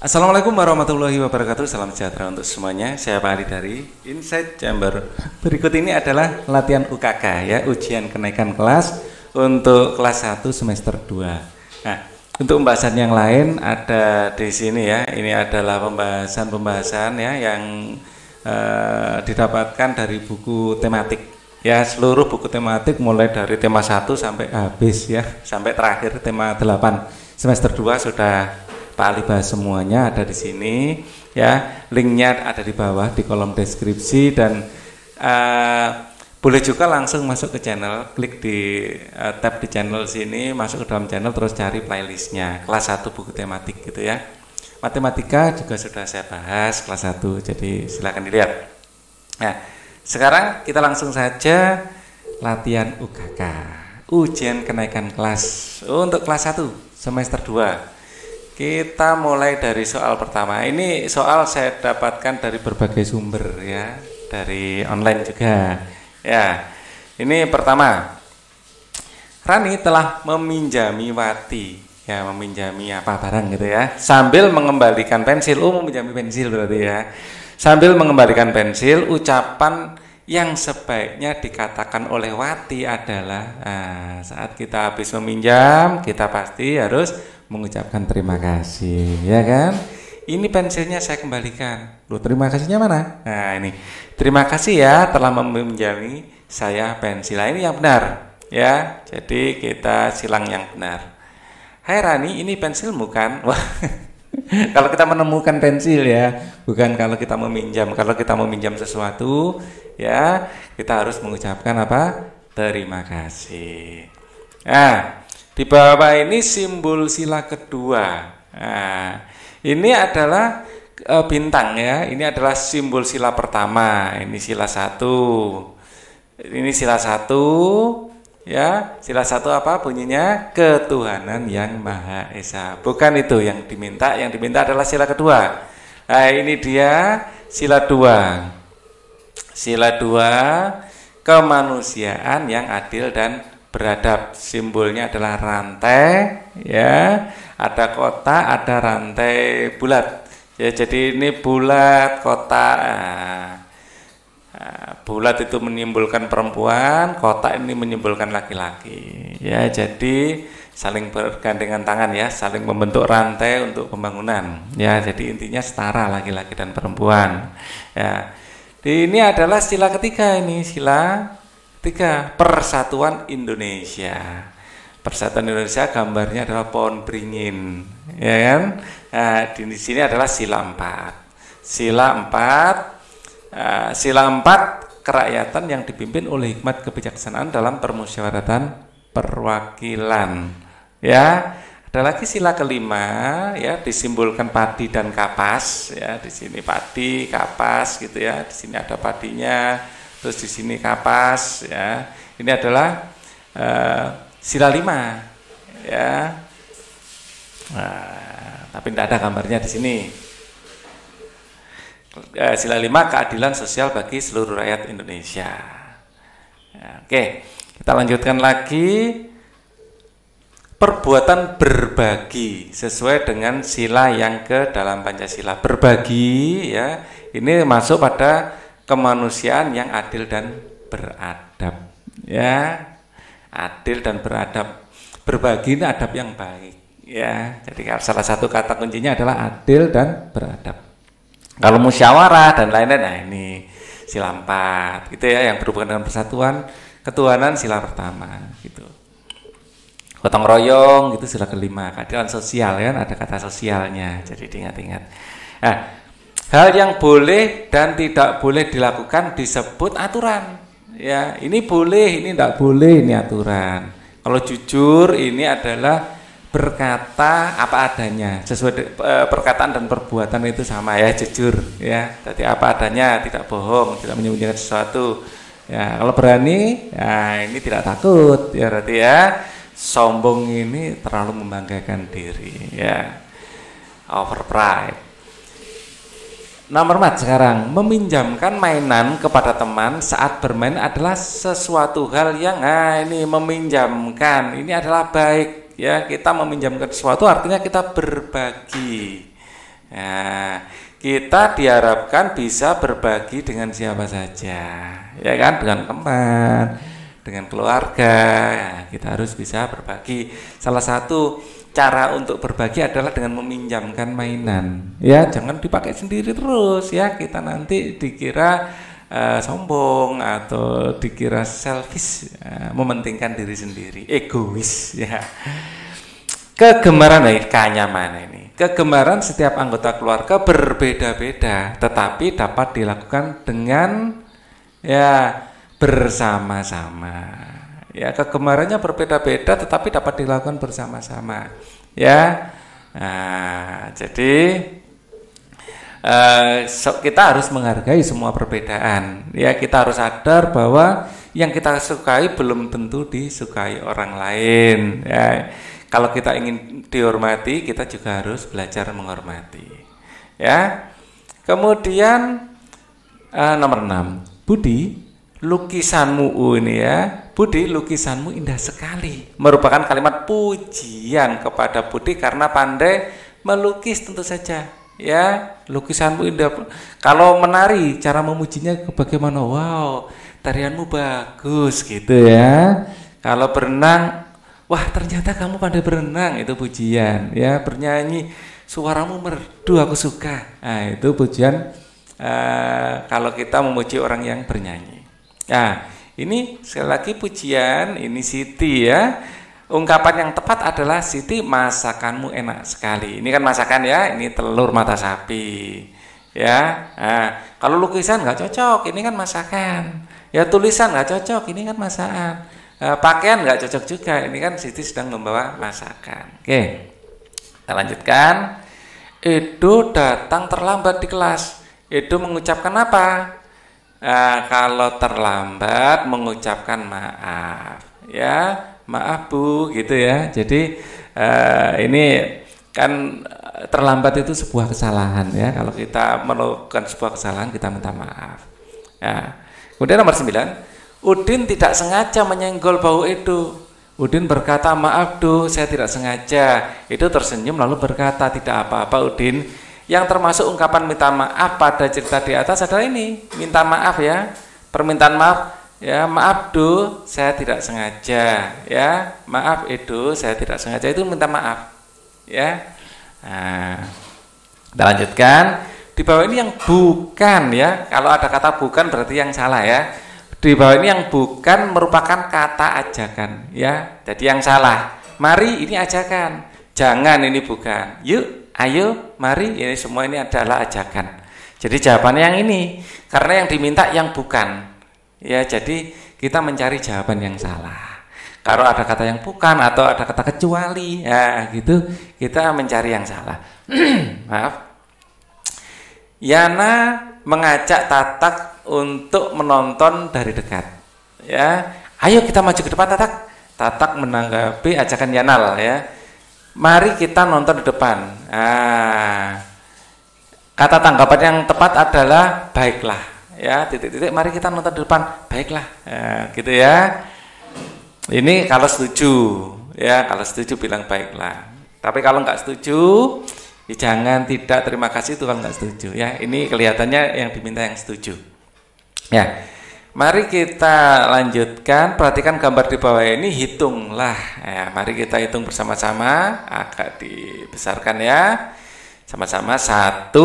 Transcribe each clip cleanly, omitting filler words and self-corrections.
Assalamualaikum warahmatullahi wabarakatuh. Salam sejahtera untuk semuanya. Saya Pak Ali dari Insight Jember. Berikut ini adalah latihan UKK ya, ujian kenaikan kelas untuk kelas 1 semester 2. Nah, untuk pembahasan yang lain ada di sini ya. Ini adalah pembahasan ya yang didapatkan dari buku tematik. Ya, seluruh buku tematik mulai dari tema 1 sampai habis ya, sampai terakhir tema 8. Semester 2 sudah Pak Ali bahas semuanya, ada di sini ya. Linknya ada di bawah di kolom deskripsi dan boleh juga langsung masuk ke channel, klik di tab di channel sini, masuk ke dalam channel terus cari playlistnya kelas 1 buku tematik gitu ya. Matematika juga sudah saya bahas kelas 1, jadi silakan dilihat. Nah, sekarang kita langsung saja latihan UKK, ujian kenaikan kelas untuk kelas 1 semester 2. Kita mulai dari soal pertama. Ini soal saya dapatkan dari berbagai sumber ya, dari online juga. Ya, ini pertama. Rani telah meminjami Wati, ya meminjami apa barang gitu ya, sambil mengembalikan pensil. Meminjami pensil berarti ya. Sambil mengembalikan pensil, ucapan yang sebaiknya dikatakan oleh Wati adalah saat kita habis meminjam, kita pasti harus mengucapkan terima kasih, ya kan? Ini pensilnya saya kembalikan. Loh, terima kasihnya mana? Nah, ini. Terima kasih ya telah meminjami saya pensil. Nah, ini yang benar, ya. Jadi kita silang yang benar. Hai Rani, ini pensilmu kan? Wah. Kalau kita menemukan pensil ya, bukan kalau kita meminjam. Kalau kita meminjam sesuatu, ya kita harus mengucapkan apa? Terima kasih. Nah, di bawah ini simbol sila kedua. Nah, ini adalah bintang ya. Ini adalah simbol sila pertama. Ini sila 1. Ini sila 1. Ya, sila 1 apa bunyinya? Ketuhanan yang Maha Esa. Bukan itu yang diminta. Yang diminta adalah sila kedua. Nah, ini dia sila 2. Sila 2, kemanusiaan yang adil dan beradab. Simbolnya adalah rantai ya. Ada kotak, ada rantai bulat. Ya, jadi ini bulat, kotak. Bulat itu menyimbolkan perempuan, kotak ini menyimbolkan laki-laki. Ya, jadi saling bergandengan tangan ya, saling membentuk rantai untuk pembangunan. Ya, jadi intinya setara laki-laki dan perempuan. Ya. Ini adalah sila ketiga ini, sila 3, Persatuan Indonesia. Persatuan Indonesia gambarnya adalah pohon beringin, ya kan? Nah, di sini adalah sila 4. Sila 4 kerakyatan yang dipimpin oleh hikmat kebijaksanaan dalam permusyawaratan perwakilan. Ya, ada lagi sila kelima ya, disimbolkan padi dan kapas ya. Di sini padi, kapas gitu ya. Di sini ada padinya, terus di sini kapas ya. Ini adalah sila 5 ya. Nah, tapi tidak ada gambarnya di sini. Sila 5, keadilan sosial bagi seluruh rakyat Indonesia. Ya, oke, kita lanjutkan lagi. Perbuatan berbagi sesuai dengan sila yang ke dalam Pancasila. Berbagi ya, ini masuk pada kemanusiaan yang adil dan beradab. Ya, adil dan beradab. Berbagi ini adab yang baik. Ya, jadi salah satu kata kuncinya adalah adil dan beradab. Kalau musyawarah dan lain-lain, nah ini sila 4 gitu ya, yang berhubungan dengan persatuan, ketuhanan sila pertama gitu. Gotong royong gitu sila kelima, keadilan sosial kan, ada kata sosialnya, jadi diingat-ingat. Nah, hal yang boleh dan tidak boleh dilakukan disebut aturan. Ya, ini boleh, ini tidak boleh, ini aturan. Kalau jujur ini adalah berkata apa adanya, sesuai perkataan dan perbuatan itu sama ya, jujur ya. Jadi apa adanya, tidak bohong, tidak menyembunyikan sesuatu. Ya, kalau berani, ya ini tidak takut ya berarti ya. Sombong ini terlalu membanggakan diri ya. Over pride. Nomor 4 sekarang, meminjamkan mainan kepada teman saat bermain adalah sesuatu hal yang ini meminjamkan, ini adalah baik. Ya, kita meminjamkan sesuatu artinya kita berbagi. Nah, kita diharapkan bisa berbagi dengan siapa saja, ya kan, dengan teman, dengan keluarga. Ya, kita harus bisa berbagi. Salah satu cara untuk berbagi adalah dengan meminjamkan mainan. Ya, jangan dipakai sendiri terus ya. Kita nanti dikira sombong atau dikira selfish, mementingkan diri sendiri, egois ya. Kegemaran kenyamanan ini. Kegemaran setiap anggota keluarga berbeda-beda, tetapi dapat dilakukan dengan ya bersama-sama. Ya, kegemarannya berbeda-beda tetapi dapat dilakukan bersama-sama. Ya. Nah, jadi kita harus menghargai semua perbedaan. Ya, kita harus sadar bahwa yang kita sukai belum tentu disukai orang lain. Ya. Kalau kita ingin dihormati, kita juga harus belajar menghormati. Ya. Kemudian nomor 6, Budi, lukisanmu ini ya. Budi, lukisanmu indah sekali. Merupakan kalimat pujian kepada Budi karena pandai melukis tentu saja. Ya, lukisanmu indah. Kalau menari, cara memujinya bagaimana? Wow, tarianmu bagus gitu ya. Kalau berenang, wah ternyata kamu pandai berenang, itu pujian ya. Bernyanyi, suaramu merdu, aku suka. Nah, itu pujian kalau kita memuji orang yang bernyanyi. Nah, ini sekali lagi pujian, ini Siti ya. Ungkapan yang tepat adalah, Siti, masakanmu enak sekali. Ini kan masakan ya, ini telur mata sapi ya. Nah, kalau lukisan nggak cocok, ini kan masakan. Ya, tulisan nggak cocok, ini kan masakan. Pakaian nggak cocok juga, ini kan Siti sedang membawa masakan. Oke, kita lanjutkan. Edo datang terlambat di kelas. Edo mengucapkan apa? Kalau terlambat mengucapkan maaf ya, maaf Bu gitu ya. Jadi ini kan terlambat itu sebuah kesalahan ya. Kalau kita melakukan sebuah kesalahan, kita minta maaf ya. Kemudian nomor 9, Udin tidak sengaja menyenggol bahu Edo. Udin berkata, maaf Do, saya tidak sengaja. Edo tersenyum lalu berkata, tidak apa-apa Udin. Yang termasuk ungkapan minta maaf pada cerita di atas adalah ini, minta maaf ya, permintaan maaf ya, maaf Do, saya tidak sengaja ya, maaf Edo, saya tidak sengaja, itu minta maaf ya. Nah, kita lanjutkan. Di bawah ini yang bukan ya, kalau ada kata bukan berarti yang salah ya. Di bawah ini yang bukan merupakan kata ajakan ya, jadi yang salah. Mari ini ajakan, jangan ini bukan. Yuk, ayo, mari, ini semua ini adalah ajakan. Jadi jawabannya yang ini, karena yang diminta yang bukan. Ya, jadi kita mencari jawaban yang salah. Kalau ada kata yang bukan atau ada kata kecuali, ya gitu, kita mencari yang salah. Maaf. Yana mengajak Tatak untuk menonton dari dekat. Ya, ayo kita maju ke depan Tatak. Tatak menanggapi ajakan Yana ya. Mari kita nonton di depan. Kata tanggapan yang tepat adalah baiklah. Ya, titik-titik. Mari kita nonton di depan. Baiklah. Gitu ya. Ini kalau setuju. Ya, kalau setuju bilang baiklah. Tapi kalau nggak setuju, ya jangan tidak terima kasih itu kalau nggak setuju. Ya, ini kelihatannya yang diminta yang setuju. Ya. Mari kita lanjutkan, perhatikan gambar di bawah ini, hitunglah. Ya, mari kita hitung bersama-sama, agak dibesarkan ya. Sama-sama 1,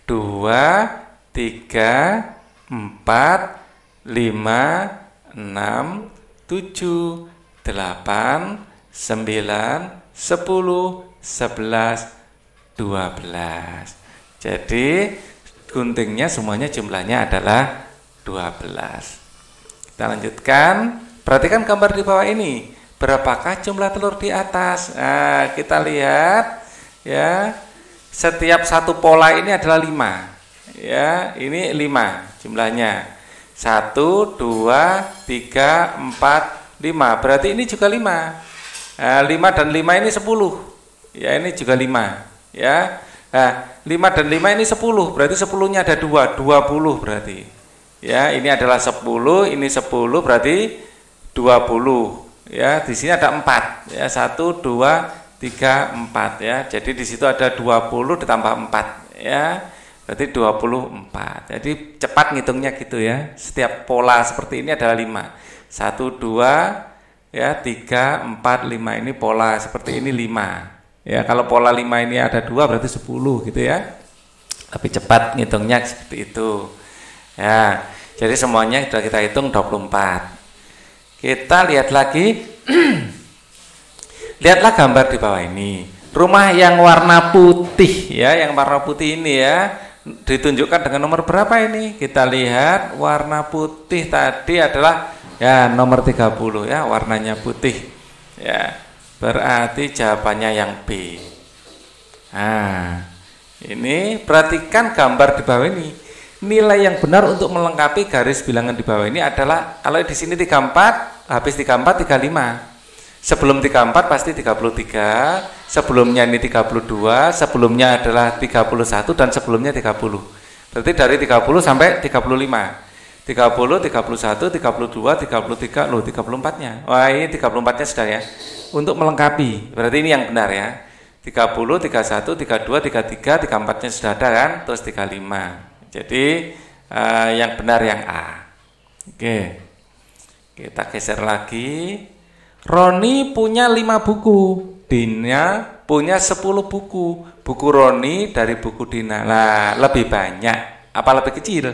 2, 3, 4, 5, 6, 7, 8, 9, 10, 11, 12. Jadi guntingnya semuanya jumlahnya adalah 12. Kita lanjutkan. Perhatikan gambar di bawah ini. Berapakah jumlah telur di atas? Nah, kita lihat ya. Setiap satu pola ini adalah 5. Ya, ini 5 jumlahnya. 1, 2, 3, 4, 5. Berarti ini juga 5. 5 dan 5 ini 10. Ya, ini juga 5. Ya. Nah, 5 dan 5 ini 10. Berarti 10-nya ada 2, 20 berarti. Ya, ini adalah 10, ini 10 berarti 20. Ya, di sini ada 4. Ya, 1, 2, 3, 4 ya. Jadi di situ ada 20 ditambah 4 ya. Berarti 24. Jadi cepat ngitungnya gitu ya. Setiap pola seperti ini adalah 5. 1, 2 ya, 3, 4, 5 ini pola seperti ini 5. Ya, kalau pola 5 ini ada 2 berarti 10 gitu ya. Tapi cepat ngitungnya seperti itu. Ya, jadi semuanya sudah kita hitung 24. Kita lihat lagi. Lihatlah gambar di bawah ini. Rumah yang warna putih ya, yang warna putih ini ya, ditunjukkan dengan nomor berapa ini? Kita lihat warna putih tadi adalah ya nomor 30 ya, warnanya putih. Ya, berarti jawabannya yang B. Nah, ini perhatikan gambar di bawah ini. Nilai yang benar untuk melengkapi garis bilangan di bawah ini adalah kalau di sini 34, habis 34 35. Sebelum 34 pasti 33, sebelumnya ini 32, sebelumnya adalah 31 dan sebelumnya 30. Berarti dari 30 sampai 35. 30, 31, 32, 33, loh 34-nya. Wah, ini 34-nya sudah ya. Untuk melengkapi. Berarti ini yang benar ya. 30, 31, 32, 33, 34-nya sudah ada kan, terus 35. Jadi yang benar yang A. Oke. Kita geser lagi. Roni punya 5 buku, Dina punya 10 buku. Buku Roni dari buku Dina. Lah, lebih banyak apa lebih kecil?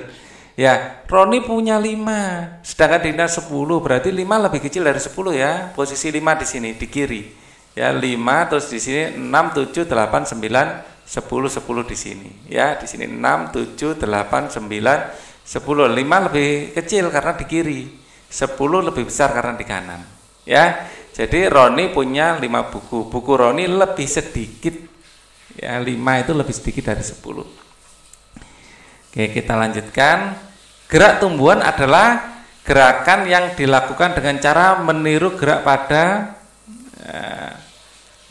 Ya, Roni punya 5, sedangkan Dina 10, berarti 5 lebih kecil dari 10 ya. Posisi 5 di sini di kiri. Ya, 5 terus di sini 6, 7, 8, 9, 10, 10 di sini. Ya, di sini 6, 7, 8, 9, 10. 5 lebih kecil karena di kiri. 10 lebih besar karena di kanan. Ya. Jadi Roni punya 5 buku. Buku Roni lebih sedikit. Ya, 5 itu lebih sedikit dari 10. Oke, kita lanjutkan. Gerak tumbuhan adalah gerakan yang dilakukan dengan cara meniru gerak pada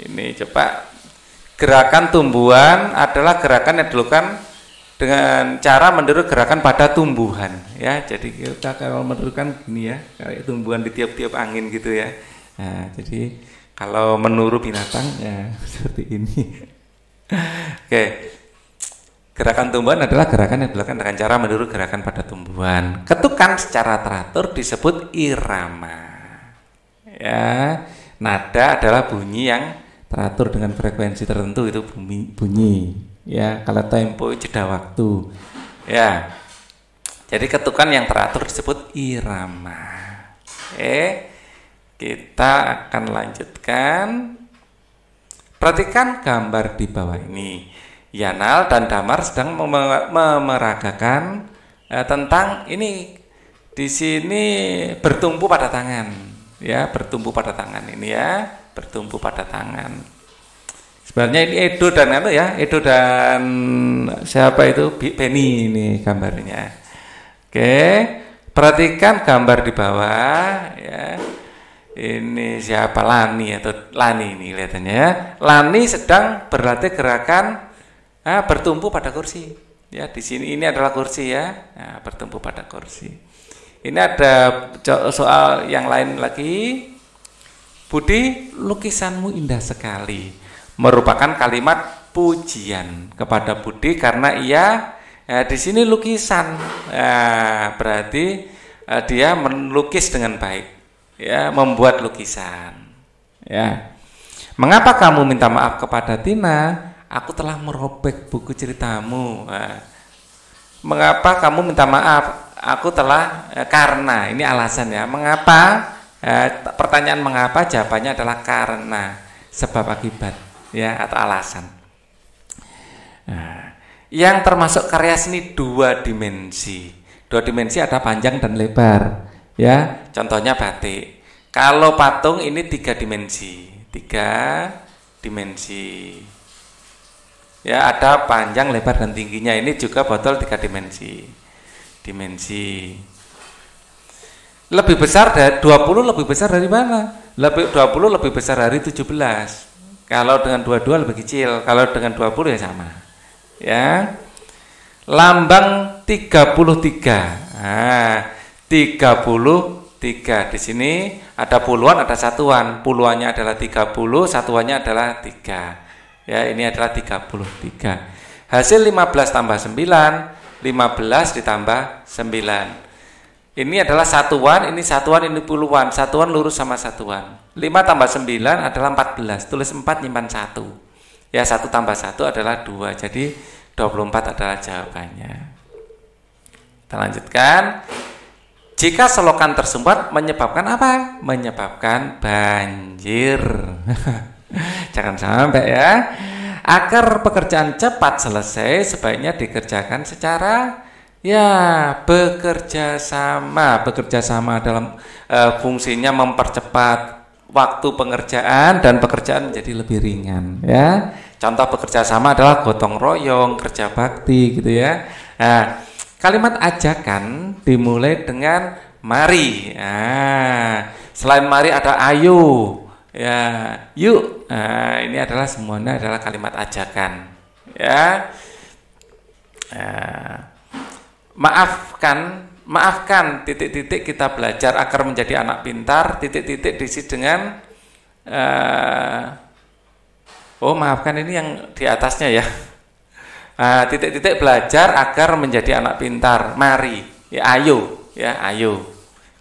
ini coba. Gerakan tumbuhan adalah gerakan yang dilakukan dengan cara meniru gerakan pada tumbuhan ya. Jadi kita kalau menirukan gini ya, kayak tumbuhan di tiap-tiap angin gitu ya. Nah, jadi kalau menuru binatang ya seperti ini. Oke. Gerakan tumbuhan adalah gerakan yang dilakukan dengan cara meniru gerakan pada tumbuhan. Ketukan secara teratur disebut irama. Ya, nada adalah bunyi yang teratur dengan frekuensi tertentu, itu bunyi. Ya, kalau tempo jeda waktu. Ya. Jadi ketukan yang teratur disebut irama. Kita akan lanjutkan. Perhatikan gambar di bawah ini. Yanal dan Damar sedang memeragakan tentang ini. Di sini bertumpu pada tangan, ya, bertumpu pada tangan ini ya, bertumpu pada tangan. Sebenarnya ini Edo dan apa ya, Edo dan siapa itu Beni ini gambarnya. Oke, perhatikan gambar di bawah ya. Ini siapa, Lani atau Lani ini kelihatannya ya. Lani sedang berlatih gerakan bertumpu pada kursi. Ya, di sini ini adalah kursi ya. Nah, bertumpu pada kursi. Ini ada soal yang lain lagi. Budi, lukisanmu indah sekali. Merupakan kalimat pujian kepada Budi karena ia di sini lukisan. Berarti dia melukis dengan baik. Ya, membuat lukisan. Ya. Mengapa kamu minta maaf kepada Tina? Aku telah merobek buku ceritamu. Mengapa kamu minta maaf? Aku telah karena ini alasan ya. Mengapa? Pertanyaan mengapa jawabannya adalah karena, sebab akibat ya, atau alasan. Yang termasuk karya seni 2 dimensi. 2 dimensi ada panjang dan lebar. Ya, contohnya batik. Kalau patung ini 3 dimensi. 3 dimensi. Ya, ada panjang, lebar dan tingginya. Ini juga botol 3 dimensi. Lebih besar dari 20, lebih besar dari mana? 20 lebih besar dari 17. Kalau dengan 22 lebih kecil, kalau dengan 20 ya sama. Ya. Lambang 33. 30 3. Di sini ada puluhan, ada satuan. Puluhannya adalah 30, satuannya adalah 3. Ya, ini adalah 33. Hasil 15 tambah 9, 15 ditambah 9. Ini adalah satuan, ini satuan, ini puluhan. Satuan lurus sama satuan. 5 tambah 9 adalah 14. Tulis 4, nyimpan 1. Ya, 1 tambah 1 adalah 2. Jadi 24 adalah jawabannya. Kita lanjutkan. Jika selokan tersumbat menyebabkan apa? Menyebabkan banjir. Jangan sampai ya. Agar pekerjaan cepat selesai, sebaiknya dikerjakan secara bekerja sama. Bekerja sama dalam fungsinya mempercepat waktu pengerjaan dan pekerjaan menjadi lebih ringan. Ya. Contoh bekerja sama adalah gotong royong, kerja bakti, gitu ya. Nah, kalimat ajakan dimulai dengan mari. Selain mari ada ayo, ya, yuk. Ini adalah semuanya adalah kalimat ajakan. Ya, maafkan titik-titik kita belajar agar menjadi anak pintar. Titik-titik diisi dengan maafkan ini yang di atasnya ya. Titik-titik belajar agar menjadi anak pintar. Mari, ya ayo, ya ayo.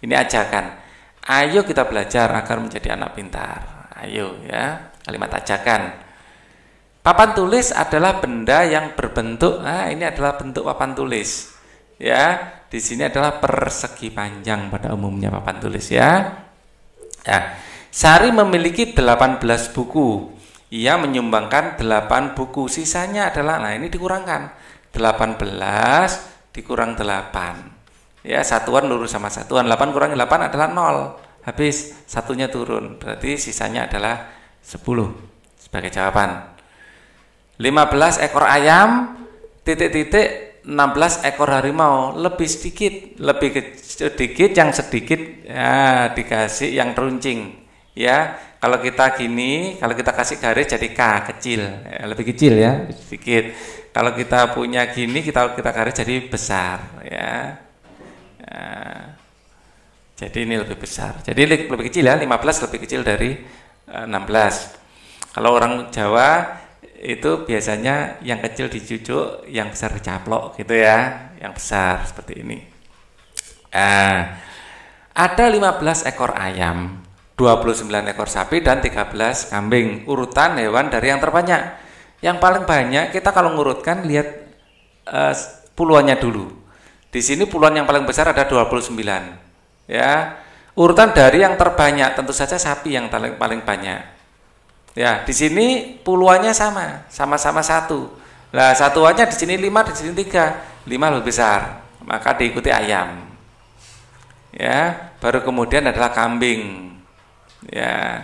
Ini ajakan. Ayo kita belajar agar menjadi anak pintar. Ayo, ya, kalimat ajakan. Papan tulis adalah benda yang berbentuk. Ini adalah bentuk papan tulis. Ya, di sini adalah persegi panjang pada umumnya papan tulis ya. Sari memiliki 18 buku. Ia menyumbangkan 8 buku, sisanya adalah, ini dikurangkan 18 dikurang 8 ya, satuan lurus sama satuan, 8 kurangi 8 adalah 0, habis satunya turun, berarti sisanya adalah 10 sebagai jawaban. 15 ekor ayam, titik-titik 16 ekor harimau, lebih sedikit yang sedikit ya, dikasih yang teruncing ya. Kalau kita gini, kalau kita kasih garis jadi K kecil, lebih kecil ya, sedikit. Kalau kita punya gini, kita garis jadi besar ya. Jadi ini lebih besar. Jadi lebih kecil ya, 15 lebih kecil dari 16. Kalau orang Jawa itu biasanya yang kecil dicucuk, yang besar dicaplok gitu ya, yang besar seperti ini. Ada 15 ekor ayam, 29 ekor sapi dan 13 kambing. Urutan hewan dari yang terbanyak. Yang paling banyak kita kalau ngurutkan lihat puluhannya dulu. Di sini puluhan yang paling besar ada 29. Ya. Urutan dari yang terbanyak tentu saja sapi yang paling banyak. Ya, di sini puluhannya sama-sama 1. Nah, satuannya di sini 5, di sini 3. 5 lebih besar, maka diikuti ayam. Ya, baru kemudian adalah kambing. Ya,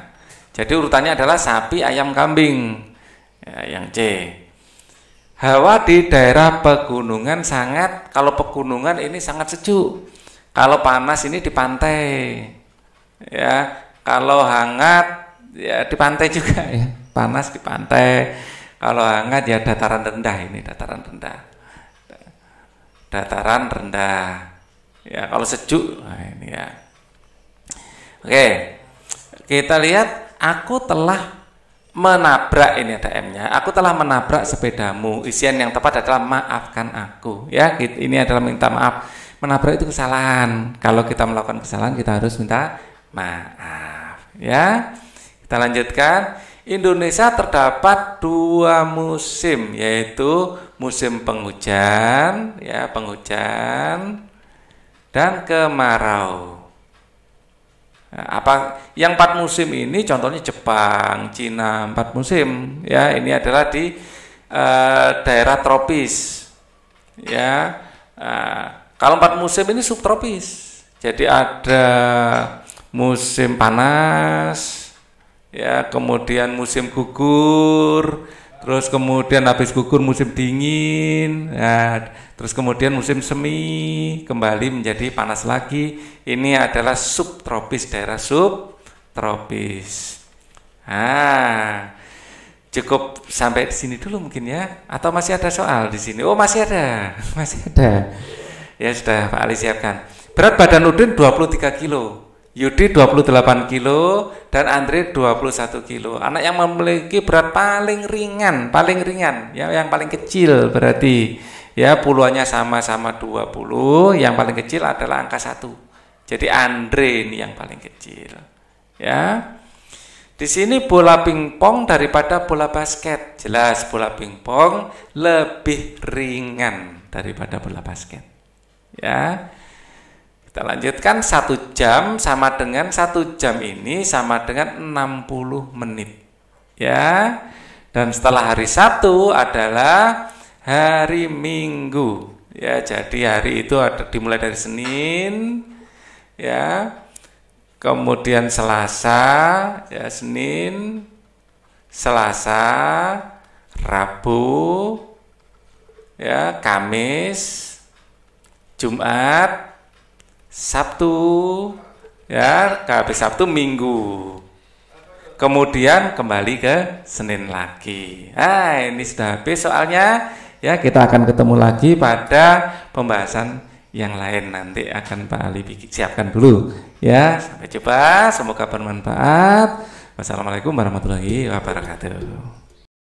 jadi urutannya adalah sapi, ayam, kambing. Ya, yang C. Hawa di daerah pegunungan kalau pegunungan ini sangat sejuk. Kalau panas ini di pantai. Ya, kalau hangat ya di pantai juga ya. Panas di pantai. Kalau hangat ya dataran rendah ini, dataran rendah. Dataran rendah. Ya, kalau sejuk ini ya. Oke. Kita lihat, aku telah menabrak, ini ada M-nya. Aku telah menabrak sepedamu. Isian yang tepat adalah maafkan aku. Ya, ini adalah minta maaf. Menabrak itu kesalahan. Kalau kita melakukan kesalahan, kita harus minta maaf. Ya, kita lanjutkan. Indonesia terdapat 2 musim, yaitu musim penghujan, ya penghujan, dan kemarau. Nah, apa yang 4 musim ini contohnya Jepang, Cina 4 musim ya, ini adalah di daerah tropis ya. Kalau 4 musim ini subtropis, jadi ada musim panas ya, kemudian musim gugur, terus kemudian habis gugur musim dingin ya, terus kemudian musim semi, kembali menjadi panas lagi. Ini adalah subtropis, daerah subtropis. Cukup sampai di sini dulu mungkin ya. Atau masih ada soal di sini? Oh, masih ada. Masih ada. Ya sudah, Pak Ali siapkan. Berat badan Udin 23 kilo. Yudi 28 kilo dan Andre 21 kilo. Anak yang memiliki berat paling ringan ya, yang paling kecil berarti ya puluhannya sama-sama 20, yang paling kecil adalah angka 1. Jadi Andre ini yang paling kecil. Ya. Di sini bola pingpong daripada bola basket. Jelas bola pingpong lebih ringan daripada bola basket. Ya. Kita lanjutkan 1 jam sama dengan 1 jam ini sama dengan 60 menit. Ya. Dan setelah hari Sabtu adalah hari Minggu. Ya, jadi hari itu dimulai dari Senin, ya. Kemudian Selasa, ya Senin, Selasa, Rabu, ya Kamis, Jumat, Sabtu, ya habis Sabtu Minggu. Kemudian kembali ke Senin lagi. Nah, ini sudah habis soalnya. Ya, kita akan ketemu lagi pada pembahasan yang lain, nanti akan Pak Ali siapkan dulu. Ya, sampai jumpa. Semoga bermanfaat. Wassalamualaikum warahmatullahi wabarakatuh.